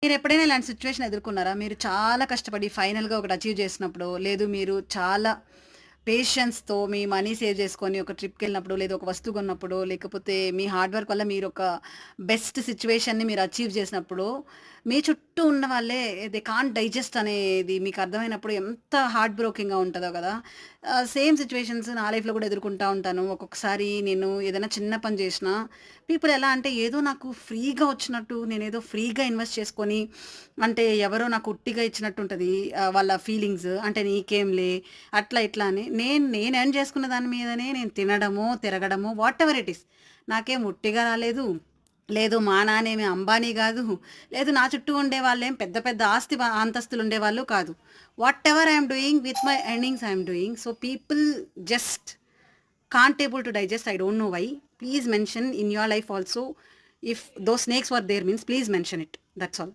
మీరెప్పుడైనా ఇలాంటి సిట్యుయేషన్ ఎదుర్కొన్నారా? మీరు చాలా కష్టపడి ఫైనల్‌గా ఒకటి అచీవ్ చేసినప్పుడో, లేదు మీరు చాలా పేషెన్స్‌తో మీ మనీ సేవ్ చేసుకొని ఒక ట్రిప్‌కెళ్ళినప్పుడో, లేదా ఒక వస్తువు కొన్నప్పుడో, లేకపోతే మీ హార్డ్ వర్క్ వల్ల మీరొక బెస్ట్ సిట్యుయేషన్‌ని మీరు అచీవ్ చేసినప్పుడు, మీ చుట్టూ ఉన్న వాళ్ళే దే కాంట్ డైజెస్ట్ అనేది మీకు అర్థమైనప్పుడు ఎంత హార్ట్ బ్రోకింగ్‌గా ఉంటదో గదా! సేమ్ సిట్యుయేషన్స్ నా లైఫ్‌లో కూడా ఎదుర్కొంటా ఉంటాను. ఒక్కొక్కసారి నేను ఏదైనా చిన్న పని చేసినా, పీపుల్ ఎలా అంటే ఏదో నాకు ఫ్రీగా వచ్చినట్టు, నేనేదో ఫ్రీగా ఇన్వెస్ట్ చేసుకొని, అంటే ఎవరో నాకు ఉట్టిగా ఇచ్చినట్టుంటది. వాళ్ళ ఫీలింగ్స్. అంటే నీకేంలే అట్లా ఇట్లా అని. నేను ఎర్న్ చేసుకున్న దాని మీదనే నేను తినడమో, తిరగడమో వాటెవర్ ఇట్ ఈస్. నాకేం ఉట్టిగా రాలేదు. లేదు మా నాన్నేమి అంబానీ గాదు. లేదు నా చుట్టూ ఉండేవాళ్ళేం పెద్ద పెద్ద అంతస్తులు ఉండేవాళ్ళు కాదు. Whatever I am doing with my earnings I am doing. So people just can't able to digest. I don't know why. Please mention in your life also, if those snakes were there means please mention it. That's all.